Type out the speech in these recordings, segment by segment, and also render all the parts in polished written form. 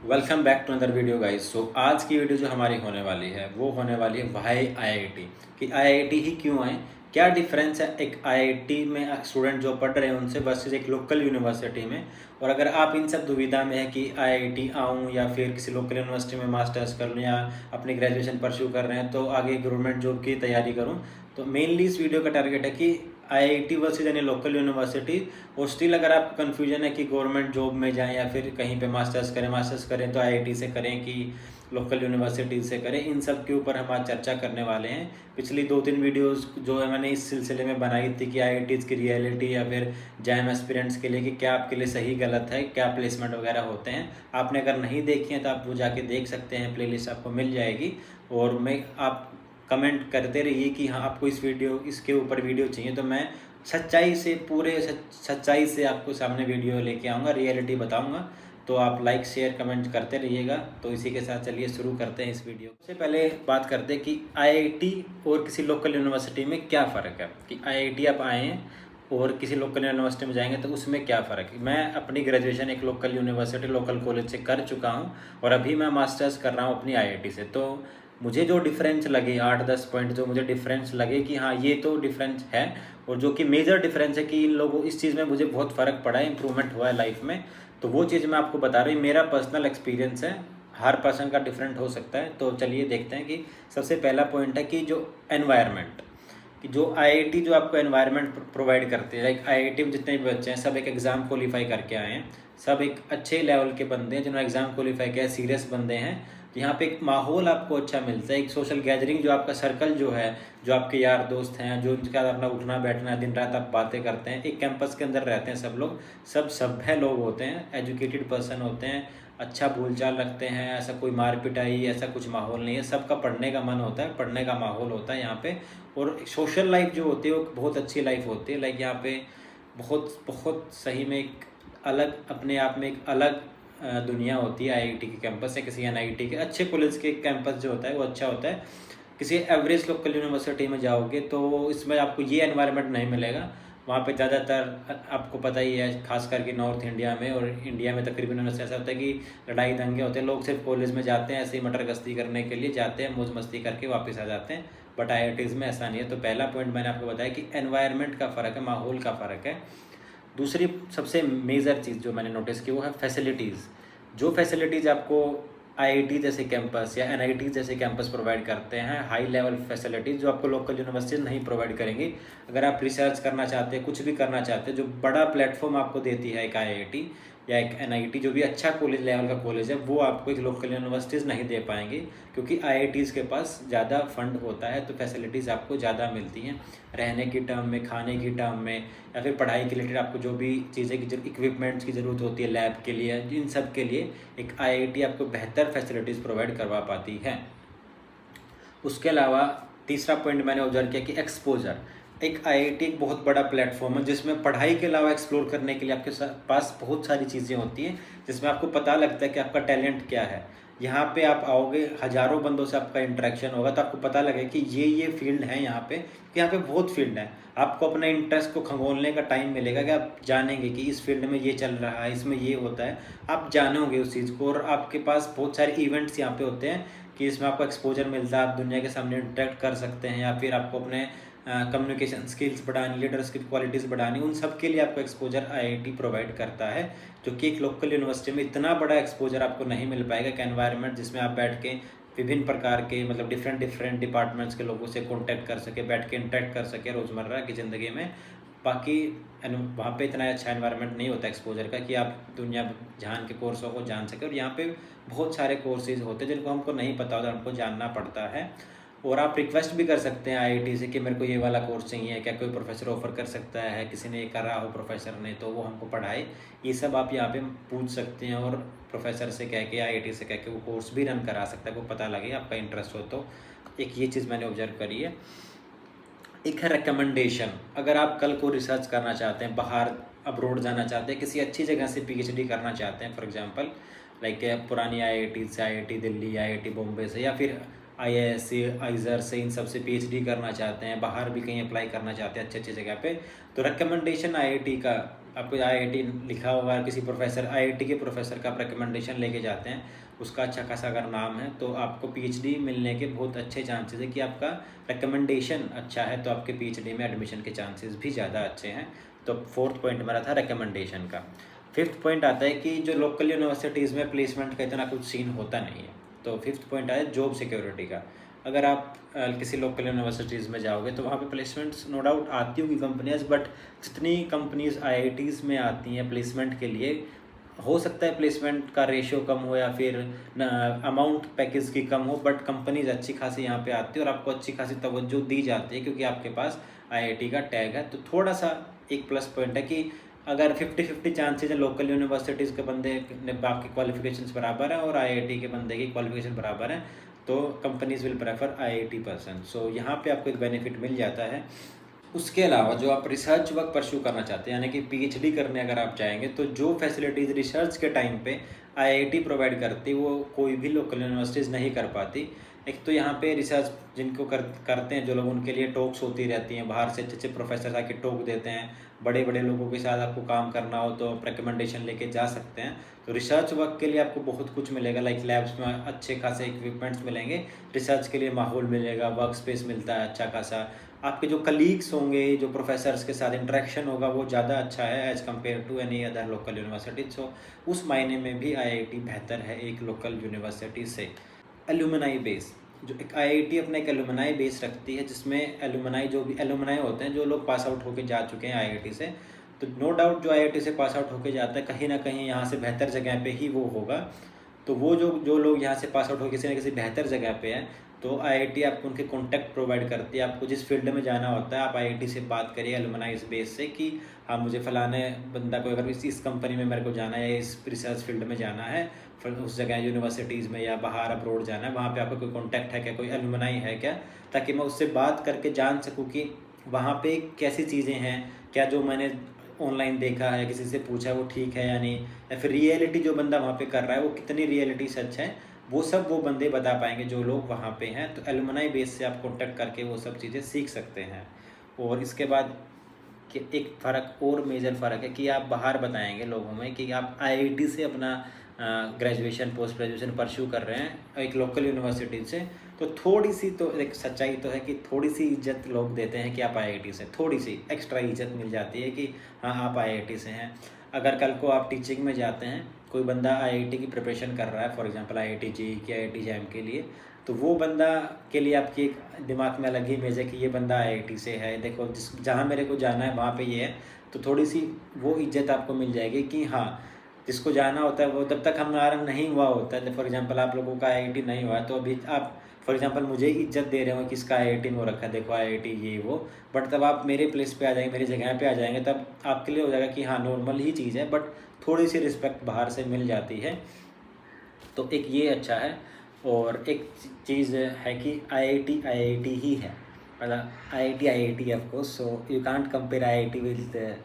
Welcome back to another video guys. So आज की video जो हमारी होने वाली है वो होने वाली है वाई आईआईटी कि आईआईटी ही क्यों आए, क्या डिफरेंस है एक आईआईटी में स्टूडेंट जो पढ़ रहे हैं उनसे वर्सेस एक लोकल यूनिवर्सिटी में। और अगर आप इन सब दुविधा में है कि आईआईटी आऊँ या फिर किसी लोकल यूनिवर्सिटी में मास्टर्स कर लूँ या अपनी ग्रेजुएशन परस्यू कर रहे हैं तो आगे गवर्नमेंट जॉब की तैयारी करूँ, तो मेनली इस वीडियो का टारगेट है कि आईआईटी वर्सेस यानी लोकल यूनिवर्सिटी। और स्टिल अगर आपको कन्फ्यूजन है कि गवर्नमेंट जॉब में जाएं या फिर कहीं पे मास्टर्स करें तो आईआईटी से करें कि लोकल यूनिवर्सिटी से करें, इन सब के ऊपर हम आज चर्चा करने वाले हैं। पिछली 2-3 वीडियोस जो है मैंने इस सिलसिले में बनाई थी कि आईआईटीज़ की रियलिटी या फिर जैम एस्पिरेंट्स के लिए कि क्या आपके लिए सही गलत है, क्या प्लेसमेंट वगैरह होते हैं। आपने अगर नहीं देखी हैं तो आप वो जाके देख सकते हैं, प्लेलिस्ट आपको मिल जाएगी। और मैं आप कमेंट करते रहिए कि हाँ आपको इसके ऊपर वीडियो चाहिए, तो मैं सच्चाई से सच्चाई से आपको सामने वीडियो लेके आऊँगा, रियलिटी बताऊँगा। तो आप लाइक शेयर कमेंट करते रहिएगा। तो इसी के साथ चलिए शुरू करते हैं इस वीडियो। सबसे पहले बात करते हैं कि आईआईटी और किसी लोकल यूनिवर्सिटी में क्या फ़र्क है, कि आईआईटी आप आए हैं और किसी लोकल यूनिवर्सिटी में जाएंगे तो उसमें क्या फ़र्क है। मैं अपनी ग्रेजुएशन एक लोकल यूनिवर्सिटी लोकल कॉलेज से कर चुका हूँ और अभी मैं मास्टर्स कर रहा हूँ अपनी आईआईटी से। तो मुझे जो डिफरेंस लगे 8-10 पॉइंट जो मुझे डिफरेंस लगे कि हाँ ये तो डिफरेंस है, और जो कि मेजर डिफरेंस है कि इन लोगों इस चीज़ में मुझे बहुत फ़र्क पड़ा है, इंप्रूवमेंट हुआ है लाइफ में। तो वो चीज़ मैं आपको बता रही हूँ, मेरा पर्सनल एक्सपीरियंस है, हर पर्सन का डिफरेंट हो सकता है। तो चलिए देखते हैं कि सबसे पहला पॉइंट है कि जो एनवायरनमेंट, कि जो आईआईटी जो आपको एनवायरनमेंट प्रोवाइड करते हैं, लाइक आईआईटी में जितने भी बच्चे हैं सब एक एग्ज़ाम क्वालिफाई करके आए हैं, सब एक अच्छे लेवल के बंदे हैं जिन्होंने एग्ज़ाम क्वालिफाई किया है, सीरियस बंदे हैं। यहाँ पे एक माहौल आपको अच्छा मिलता है, एक सोशल गैदरिंग, जो आपका सर्कल जो है, जो आपके यार दोस्त हैं, जो उनके साथ अपना उठना बैठना दिन रात आप बातें करते हैं, एक कैंपस के अंदर रहते हैं सब लोग, सब सभ्य लोग होते हैं, एजुकेटेड पर्सन होते हैं, अच्छा बोलचाल रखते हैं, ऐसा कोई मार पिटाई ऐसा कुछ माहौल नहीं है, सबका पढ़ने का मन होता है, पढ़ने का माहौल होता है यहाँ पे। और सोशल लाइफ जो होती है वो बहुत अच्छी लाइफ होती है, लाइक यहाँ पे बहुत बहुत सही में एक अलग, अपने आप में एक अलग दुनिया होती है। आईआईटी के कैंपस या किसी एनआईटी के अच्छे कॉलेज के कैंपस जो होता है वो अच्छा होता है। किसी एवरेज लोकल यूनिवर्सिटी में जाओगे तो इसमें आपको ये एनवायरनमेंट नहीं मिलेगा। वहाँ पे ज़्यादातर आपको पता ही है, खास करके नॉर्थ इंडिया में और इंडिया में तकरीबन ऐसा होता है कि लड़ाई दंगे होते हैं, लोग सिर्फ कॉलेज में जाते हैं ऐसे ही मटर गश्ती करने के लिए जाते हैं, मौज मस्ती करके वापस आ जाते हैं। बट आईआईटीज़ में ऐसा नहीं है। तो पहला पॉइंट मैंने आपको बताया कि एनवायरनमेंट का फ़र्क है, माहौल का फ़र्क है। दूसरी सबसे मेजर चीज़ जो मैंने नोटिस की वो है फैसिलिटीज़। जो फैसिलिटीज़ आपको आईआईटी जैसे कैंपस या एनआईटी जैसे कैंपस प्रोवाइड करते हैं, हाई लेवल फैसिलिटीज़ जो आपको लोकल यूनिवर्सिटी नहीं प्रोवाइड करेंगी। अगर आप रिसर्च करना चाहते हैं, कुछ भी करना चाहते हैं, जो बड़ा प्लेटफॉर्म आपको देती है एक आईआईटी या एक एनआईटी, जो भी अच्छा कॉलेज लेवल का कॉलेज है, वो आपको एक लोकल यूनिवर्सिटीज़ नहीं दे पाएंगे, क्योंकि आईआईटीज़ के पास ज़्यादा फंड होता है तो फैसिलिटीज़ आपको ज़्यादा मिलती हैं, रहने की टर्म में, खाने की टर्म में, या फिर पढ़ाई के रिलेटेड आपको जो भी चीज़ें की इक्विपमेंट्स की ज़रूरत होती है लैब के लिए, इन सब के लिए एक आईआईटी आपको बेहतर फैसिलिटीज़ प्रोवाइड करवा पाती है। उसके अलावा तीसरा पॉइंट मैंने ऑब्जर्व किया कि एक्सपोजर। एक आईआईटी एक बहुत बड़ा प्लेटफॉर्म है जिसमें पढ़ाई के अलावा एक्सप्लोर करने के लिए आपके पास बहुत सारी चीज़ें होती हैं, जिसमें आपको पता लगता है कि आपका टैलेंट क्या है। यहाँ पे आप आओगे, हज़ारों बंदों से आपका इंटरेक्शन होगा तो आपको पता लगे कि ये फील्ड है यहाँ पे, कि यहाँ पे बहुत फील्ड है। आपको अपने इंटरेस्ट को खंगोलने का टाइम मिलेगा कि आप जानेंगे कि इस फील्ड में ये चल रहा है, इसमें ये होता है, आप जानोगे उस चीज़ को। और आपके पास बहुत सारे इवेंट्स यहाँ पे होते हैं कि इसमें आपको एक्सपोजर मिलता है, आप दुनिया के सामने इंटरेक्ट कर सकते हैं, या फिर आपको अपने कम्युनिकेशन स्किल्स बढ़ानी, लीडरशिप क्वालिटीज़ बढ़ानी, उन सब के लिए आपको एक्सपोजर आईआईटी प्रोवाइड करता है, जो कि एक लोकल यूनिवर्सिटी में इतना बड़ा एक्सपोजर आपको नहीं मिल पाएगा। कि एनवायरनमेंट जिसमें आप बैठ के विभिन्न प्रकार के मतलब डिफरेंट डिपार्टमेंट्स के लोगों से कॉन्टैक्ट कर सके, बैठ के इंटरेक्ट कर सके रोज़मर्रा की ज़िंदगी में। बाकी वहाँ पे इतना अच्छा एनवायरनमेंट नहीं होता एक्सपोजर का कि आप दुनिया जहान के कोर्सों को जान सके। और यहाँ पे बहुत सारे कोर्सेज होते हैं जिनको हमको नहीं पता होता, हमको जानना पड़ता है। और आप रिक्वेस्ट भी कर सकते हैं आईआईटी से कि मेरे को ये वाला कोर्स चाहिए, क्या कोई प्रोफेसर ऑफर कर सकता है, किसी ने ये करा हो प्रोफेसर ने तो वो हमको पढ़ाए, ये सब आप यहाँ पे पूछ सकते हैं। और प्रोफेसर से कह के, आईआईटी से कह के वो कोर्स भी रन करा सकता है, वो पता लगे आपका इंटरेस्ट हो तो। एक ये चीज़ मैंने ऑब्जर्व करी है। एक है रिकमेंडेशन। अगर आप कल को रिसर्च करना चाहते हैं, बाहर अब्रोड जाना चाहते हैं, किसी अच्छी जगह से पीएचडी करना चाहते हैं, फॉर एग्जांपल लाइक पुरानी आईआईटी से, आईआईटी दिल्ली, आईआईटी बॉम्बे से, या फिर आईआईएस से, आइजर से, इन सब से पीएचडी करना चाहते हैं, बाहर भी कहीं अप्लाई करना चाहते हैं अच्छी अच्छी जगह पे, तो रिकमेंडेशन आईआईटी का आपको आईआईटी लिखा होगा, किसी प्रोफेसर आईआईटी के प्रोफेसर का आप रिकमेंडेशन लेके जाते हैं, उसका अच्छा खासा अगर नाम है तो आपको पीएचडी मिलने के बहुत अच्छे चांसेस है कि आपका रिकमेंडेशन अच्छा है तो आपके पीएचडी में एडमिशन के चांसेस भी ज़्यादा अच्छे हैं। तो 4th पॉइंट मेरा था रिकमेंडेशन का। 5th पॉइंट आता है कि जो लोकल यूनिवर्सिटीज़ में प्लेसमेंट का इतना कुछ सीन होता नहीं है। तो 5th पॉइंट आया जॉब सिक्योरिटी का। अगर आप किसी लोकल यूनिवर्सिटीज़ में जाओगे तो वहाँ पे प्लेसमेंट्स नो डाउट आती होगी कंपनियाँ, बट जितनी कंपनीज आईआईटीज़ में आती हैं प्लेसमेंट के लिए, हो सकता है प्लेसमेंट का रेशियो कम हो या फिर अमाउंट पैकेज की कम हो, बट कंपनीज अच्छी खासी यहाँ पे आती है और आपको अच्छी खासी तवज्जो दी जाती है क्योंकि आपके पास आईआईटी का टैग है। तो थोड़ा सा एक प्लस पॉइंट है कि अगर 50-50 चांसेज है लोकल यूनिवर्सिटीज़ के बंदे आपकी क्वालिफिकेशंस बराबर है और आईआईटी के बंदे की क्वालिफिकेशन बराबर है, तो companies will prefer IIT person. So यहाँ पे आपको एक बेनिफिट मिल जाता है। उसके अलावा जो आप रिसर्च वर्क परस्यू करना चाहते हैं, यानी कि पीएचडी करने अगर आप जाएंगे, तो जो फैसिलिटीज़ रिसर्च के टाइम पे आईआईटी प्रोवाइड करती वो कोई भी लोकल यूनिवर्सिटीज़ नहीं कर पाती। एक तो यहाँ पे रिसर्च जिनको करते हैं जो लोग, उनके लिए टॉक्स होती रहती हैं, बाहर से अच्छे अच्छे प्रोफेसर आके टॉक देते हैं। बड़े बड़े लोगों के साथ आपको काम करना हो तो आप रिकमेंडेशन लेके जा सकते हैं। तो रिसर्च वर्क के लिए आपको बहुत कुछ मिलेगा, लाइक लैब्स में अच्छे खासे इक्विपमेंट्स मिलेंगे, रिसर्च के लिए माहौल मिलेगा, वर्क स्पेस मिलता है अच्छा खासा। आपके जो कलीग्स होंगे, जो प्रोफेसर्स के साथ इंटरेक्शन होगा वो ज़्यादा अच्छा है as compare to any other local university. So उस मायने में भी आईआईटी बेहतर है एक लोकल यूनिवर्सिटी से। एलुमनाई बेस, जो एक आईआईटी अपना एक एलुमनाई बेस रखती है जिसमें एलुमनाई, जो भी एलुमनाई होते हैं जो लोग पास आउट होके जा चुके हैं आईआईटी से, तो नो डाउट जो आईआईटी से पास आउट होके जाता है कहीं ना कहीं यहाँ से बेहतर जगह पे ही वो होगा। तो वो जो लोग यहाँ से पास आउट हो किसी न किसी बेहतर जगह पे हैं, तो आईआईटी आपको उनके कॉन्टैक्ट प्रोवाइड करती है। आपको जिस फील्ड में जाना होता है आप आईआईटी से बात करिए एलुमनाई इस बेस से कि हाँ मुझे फ़लाने बंदा को अगर इस कंपनी में मेरे को जाना है या इस रिसर्च फील्ड में जाना है, फिर उस जगह यूनिवर्सिटीज़ में या बाहर अब्रोड जाना है, वहाँ पे आपका कोई कॉन्टैक्ट है क्या, कोई एलुमनाई है क्या, ताकि मैं उससे बात करके जान सकूँ कि वहाँ पे कैसी चीज़ें हैं, क्या जो मैंने ऑनलाइन देखा है, किसी से पूछा वो ठीक है या नहीं, या फिर रियलिटी जो बंदा वहाँ पे कर रहा है वो कितनी रियलिटी सच है, वो सब वो बंदे बता पाएंगे जो लोग वहाँ पे हैं। तो एलुमनाई बेस से आप कॉन्टैक्ट करके वो सब चीज़ें सीख सकते हैं। और इसके बाद कि एक फ़र्क और मेजर फ़र्क है कि आप बाहर बताएंगे लोगों में कि आप आईआईटी से अपना ग्रेजुएशन पोस्ट ग्रेजुएशन परस्यू कर रहे हैं एक लोकल यूनिवर्सिटी से, तो थोड़ी सी तो एक सच्चाई तो है कि थोड़ी सी इज्जत लोग देते हैं कि आप आईआईटी से, थोड़ी सी एक्स्ट्रा इज्जत मिल जाती है कि हाँ आप आईआईटी से हैं। अगर कल को आप टीचिंग में जाते हैं, कोई बंदा आईआईटी की प्रिपरेशन कर रहा है, फॉर एग्जांपल आईआईटी जेईई की आईआईटी जैम के लिए, तो वो बंदा के लिए आपकी एक दिमाग में अलग ही इमेज है कि ये बंदा आईआईटी से है, देखो जिस जहाँ मेरे को जाना है वहाँ पे ये है। तो थोड़ी सी वो इज्जत आपको मिल जाएगी कि हाँ जिसको जाना होता है वो, तब तक हमारा नहीं हुआ होता है। फॉर एग्जांपल आप लोगों का आईआईटी नहीं हुआ तो अभी आप फॉर एग्जांपल मुझे इज्जत दे रहे हो कि इसका आईआईटी में हो रखा है, देखो आईआईटी ये वो, बट तब आप मेरे प्लेस पे आ जाएंगे, मेरी जगह पे आ जाएंगे, तब आपके लिए हो जाएगा कि हाँ नॉर्मल ही चीज़ है, बट थोड़ी सी रिस्पेक्ट बाहर से मिल जाती है। तो एक ये अच्छा है। और एक चीज़ है कि आईआईटी आईआईटी ही है, मतलब IIT of course, so you can't compare IIT with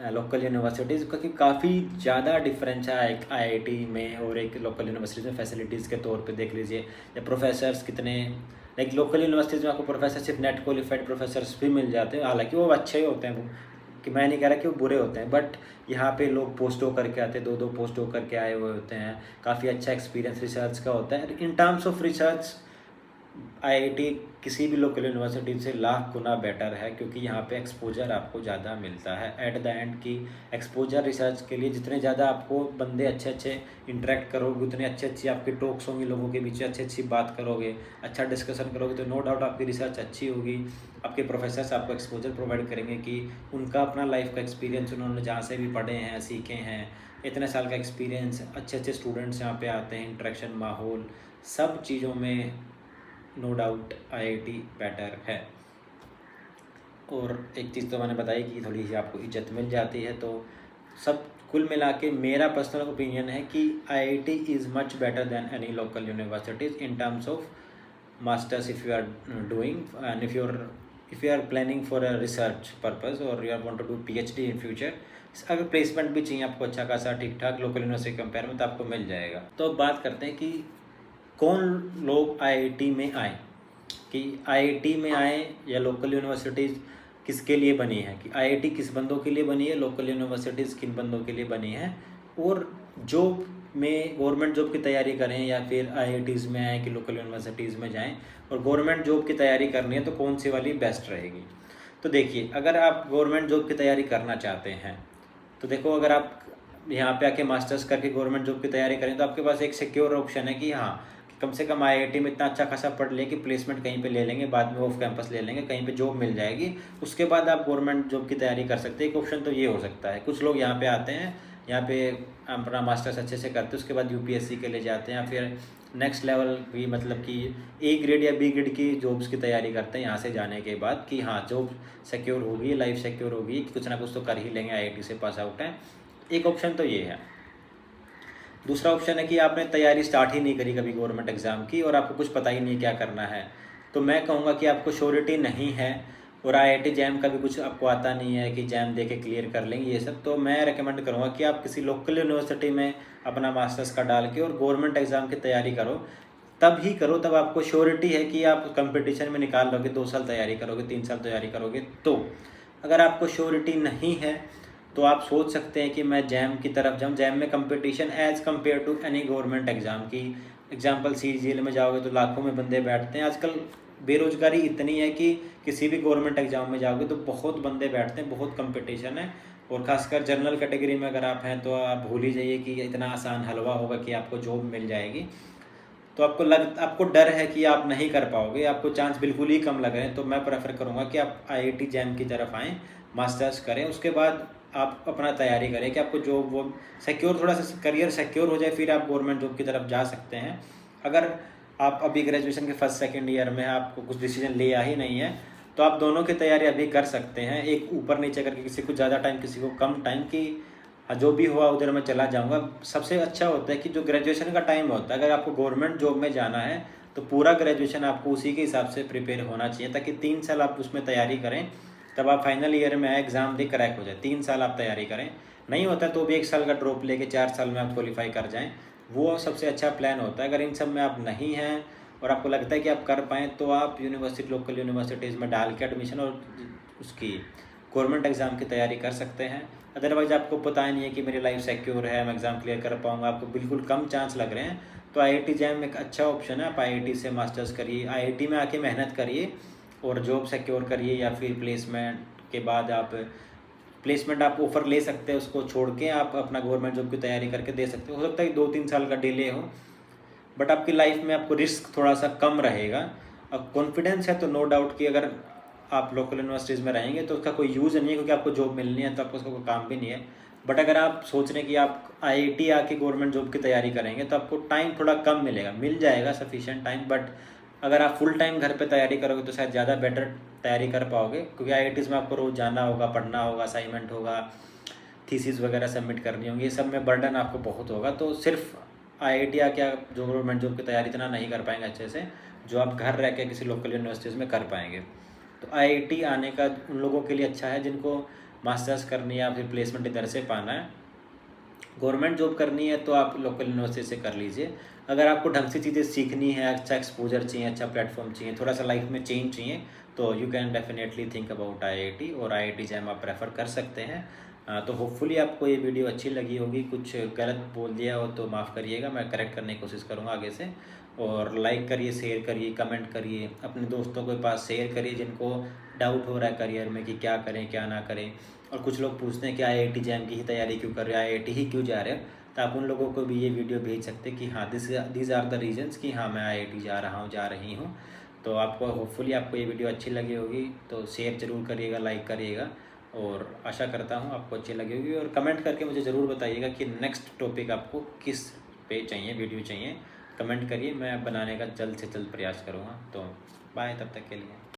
local universities, क्योंकि काफ़ी ज़्यादा डिफरेंस है एक आईआईटी में और एक लोकल यूनिवर्सिटीज़ में। फैसिलिटीज़ के तौर पे देख लीजिए या प्रोफेसर्स कितने, लाइक लोकल यूनिवर्सिटीज़ में आपको प्रोफेसर सिर्फ नेट क्वालिफाइड प्रोफेसर्स भी मिल जाते हैं, हालांकि वो अच्छे ही होते हैं, वो कि मैं नहीं कह रहा कि वो बुरे होते हैं, बट यहाँ पे लोग पोस्ट हो करके आते हैं, 2-2 पोस्ट हो करके आए हुए होते हैं, काफ़ी अच्छा एक्सपीरियंस रिसर्च का होता है। इन टर्म्स ऑफ रिसर्च आईआईटी किसी भी लोकल यूनिवर्सिटी से लाख गुना बेटर है, क्योंकि यहाँ पे एक्सपोजर आपको ज़्यादा मिलता है। एट द एंड की एक्सपोजर रिसर्च के लिए जितने ज़्यादा आपको बंदे अच्छे अच्छे इंटरेक्ट करोगे, उतने अच्छी अच्छी आपकी टॉक्स होंगी, लोगों के बीच अच्छी अच्छी बात करोगे, अच्छा डिस्कशन करोगे, तो नो डाउट आपकी रिसर्च अच्छी होगी। आपके प्रोफेसर्स आपको एक्सपोजर प्रोवाइड करेंगे कि उनका अपना लाइफ का एक्सपीरियंस, उन्होंने जहाँ से भी पढ़े हैं सीखे हैं, इतने साल का एक्सपीरियंस, अच्छे अच्छे स्टूडेंट्स यहाँ पे आते हैं, इंटरेक्शन माहौल सब चीज़ों में नो डाउट आईआईटी बेटर है। और एक चीज़ तो मैंने बताई कि थोड़ी सी आपको इज्जत मिल जाती है। तो सब कुल मिला के मेरा पर्सनल ओपिनियन है कि IIT is much better than any local universities in terms of masters if you are doing and if you are planning for a research purpose और you are want to do PhD in future. अगर placement भी चाहिए आपको अच्छा खासा ठीक ठाक local university compare में, तो आपको मिल जाएगा। तो अब बात करते हैं कि कौन लोग आईआईटी में आए, कि आईआईटी में आए या लोकल यूनिवर्सिटीज़ किसके लिए बनी है, कि आईआईटी किस बंदों के लिए बनी है, लोकल यूनिवर्सिटीज़ किन बंदों के लिए बनी है, और जॉब में गवर्नमेंट जॉब की तैयारी करें या फिर आईआईटीज़ में आएँ कि लोकल यूनिवर्सिटीज़ में जाएँ और गवर्नमेंट जॉब की तैयारी करनी है तो कौन सी वाली बेस्ट रहेगी। तो देखिए, अगर आप गवर्नमेंट जॉब की तैयारी करना चाहते हैं तो देखो, अगर आप यहाँ पे आके मास्टर्स करके गवर्नमेंट जॉब की तैयारी करें तो आपके पास एक सिक्योर ऑप्शन है कि हाँ, कम से कम आईआईटी में इतना अच्छा खासा पढ़ ले कि प्लेसमेंट कहीं पे ले लेंगे, बाद में ऑफ कैंपस ले लेंगे, कहीं पे जॉब मिल जाएगी, उसके बाद आप गवर्नमेंट जॉब की तैयारी कर सकते हैं। एक ऑप्शन तो ये हो सकता है। कुछ लोग यहाँ पे आते हैं, यहाँ पे अपना मास्टर्स अच्छे से करते हैं, उसके बाद यूपीएससी के लिए जाते हैं या फिर नेक्स्ट लेवल भी, मतलब कि ए ग्रेड या बी ग्रेड की जॉब्स की तैयारी करते हैं यहाँ से जाने के बाद कि हाँ, जॉब सिक्योर होगी, लाइफ सिक्योर होगी, कुछ ना कुछ तो कर ही लेंगे, आईआईटी से पास आउट है। एक ऑप्शन तो ये है। दूसरा ऑप्शन है कि आपने तैयारी स्टार्ट ही नहीं करी कभी गवर्नमेंट एग्ज़ाम की और आपको कुछ पता ही नहीं क्या करना है, तो मैं कहूँगा कि आपको श्योरिटी नहीं है और आईआईटी जैम का भी कुछ आपको आता नहीं है कि जैम दे के क्लियर कर लेंगे ये सब, तो मैं रेकमेंड करूँगा कि आप किसी लोकल यूनिवर्सिटी में अपना मास्टर्स का डाल के और गवर्नमेंट एग्ज़ाम की तैयारी करो। तब ही करो, तब आपको श्योरिटी है कि आप कंपटीशन में निकाल लोगे। 2 साल तैयारी करोगे, 3 साल तैयारी करोगे। तो अगर आपको श्योरिटी नहीं है तो आप सोच सकते हैं कि मैं जैम की तरफ जाऊँ। जैम में competition as compare to any government exam की, एग्जाम्पल सीजीएल में जाओगे तो लाखों में बंदे बैठते हैं। आजकल बेरोज़गारी इतनी है कि किसी भी गवर्नमेंट एग्ज़ाम में जाओगे तो बहुत बंदे बैठते हैं, बहुत कंपटीशन है। और ख़ासकर जनरल कैटेगरी में अगर आप हैं तो आप भूल ही जाइए कि इतना आसान हलवा होगा कि आपको जॉब मिल जाएगी। तो आपको डर है कि आप नहीं कर पाओगे, आपको चांस बिल्कुल ही कम लग रहे हैं, तो मैं प्रेफर करूँगा कि आप आईआईटी जैम की तरफ आएँ, मास्टर्स करें, उसके बाद आप अपना तैयारी करें कि आपको जॉब वो सिक्योर, थोड़ा सा करियर सिक्योर हो जाए, फिर आप गवर्नमेंट जॉब की तरफ जा सकते हैं। अगर आप अभी ग्रेजुएशन के फर्स्ट सेकंड ईयर में आपको कुछ डिसीजन लिया ही नहीं है तो आप दोनों की तैयारी अभी कर सकते हैं, एक ऊपर नीचे करके, किसी को ज़्यादा टाइम किसी को कम टाइम, की जो भी हुआ उधर मैं चला जाऊंगा। सबसे अच्छा होता है कि जो ग्रेजुएशन का टाइम होता है, अगर आपको गवर्नमेंट जॉब में जाना है तो पूरा ग्रेजुएशन आपको उसी के हिसाब से प्रिपेयर होना चाहिए, ताकि 3 साल आप उसमें तैयारी करें, तब आप फाइनल ईयर में आए, एग्ज़ाम दे क्रैक हो जाए। 3 साल आप तैयारी करें, नहीं होता तो भी 1 साल का ड्रॉप लेके 4 साल में आप क्वालिफाई कर जाएँ, वो सबसे अच्छा प्लान होता है। अगर इन सब में आप नहीं हैं और आपको लगता है कि आप कर पाएँ तो आप यूनिवर्सिटी, लोकल यूनिवर्सिटीज़ में डाल के एडमिशन और उसकी गवर्नमेंट एग्ज़ाम की तैयारी कर सकते हैं। अदरवाइज़ आपको पता ही नहीं है कि मेरी लाइफ सिक्योर है, मैं एग्ज़ाम क्लियर कर पाऊँगा, आपको बिल्कुल कम चांस लग रहे हैं, तो आईआईटी जैम एक अच्छा ऑप्शन है। आप आईआईटी से मास्टर्स करिए, आईआईटी में आके मेहनत करिए और जॉब सिक्योर करिए, या फिर प्लेसमेंट के बाद आप प्लेसमेंट आप ऑफ़र ले सकते हैं, उसको छोड़ के आप अपना गवर्नमेंट जॉब की तैयारी करके दे सकते हो सकता है 2-3 साल का डिले हो, बट आपकी लाइफ में आपको रिस्क थोड़ा सा कम रहेगा। अब कॉन्फिडेंस है तो नो डाउट कि अगर आप लोकल यूनिवर्सिटीज़ में रहेंगे तो उसका कोई यूज़ नहीं है, क्योंकि आपको जॉब मिलनी है तो आपको उसका कोई काम भी नहीं है। बट अगर आप सोच रहे हैं कि आप आईआईटी आके गवर्नमेंट जॉब की तैयारी करेंगे तो आपको टाइम थोड़ा कम मिलेगा, मिल जाएगा सफिशिएंट टाइम, बट अगर आप फुल टाइम घर पे तैयारी करोगे तो शायद ज़्यादा बेटर तैयारी कर पाओगे, क्योंकि आईआईटीज़ में आपको रोज़ जाना होगा, पढ़ना होगा, असाइनमेंट होगा, थीसिस वगैरह सबमिट करनी होंगी, ये सब में बर्डन आपको बहुत होगा। तो सिर्फ आईआईटी आके आप जो गवर्नमेंट जॉब की तैयारी इतना नहीं कर पाएंगे अच्छे से, जो आप घर रह के किसी लोकल यूनिवर्सिटीज़ में कर पाएंगे। तो आईआईटी आने का उन लोगों के लिए अच्छा है जिनको मास्टर्स करनी है या फिर प्लेसमेंट इधर से पाना है। गवर्नमेंट जॉब करनी है तो आप लोकल यूनिवर्सिटी से कर लीजिए। अगर आपको ढंग से चीज़ें सीखनी है, अच्छा एक्सपोजर चाहिए, अच्छा प्लेटफॉर्म चाहिए, थोड़ा सा लाइफ में चेंज चाहिए, तो you can definitely think about IIT, और आईआईटी जैम आप प्रेफर कर सकते हैं। तो होपफुली आपको ये वीडियो अच्छी लगी होगी। कुछ गलत बोल दिया हो तो माफ़ करिएगा, मैं करेक्ट करने की कोशिश करूँगा आगे से। और लाइक करिए, शेयर करिए, कमेंट करिए, अपने दोस्तों के पास शेयर करिए जिनको डाउट हो रहा है करियर में कि क्या करें क्या ना करें। और कुछ लोग पूछते हैं कि आईआईटी जैम की ही तैयारी क्यों कर रहे हो, आईआईटी ही क्यों जा रहे हो, तो आप उन लोगों को भी ये वीडियो भेज सकते हैं कि हाँ, दिस आर द रीजंस कि हाँ मैं आईआईटी जा रहा हूँ, जा रही हूँ। तो आपको होपफुली आपको ये वीडियो अच्छी लगी होगी, तो शेयर ज़रूर करिएगा, लाइक करिएगा, और आशा करता हूँ आपको अच्छी लगी होगी। और कमेंट करके मुझे ज़रूर बताइएगा कि नेक्स्ट टॉपिक आपको किस पे चाहिए, वीडियो चाहिए, कमेंट करिए, मैं बनाने का जल्द से जल्द प्रयास करूँगा। तो बाय, तब तक के लिए।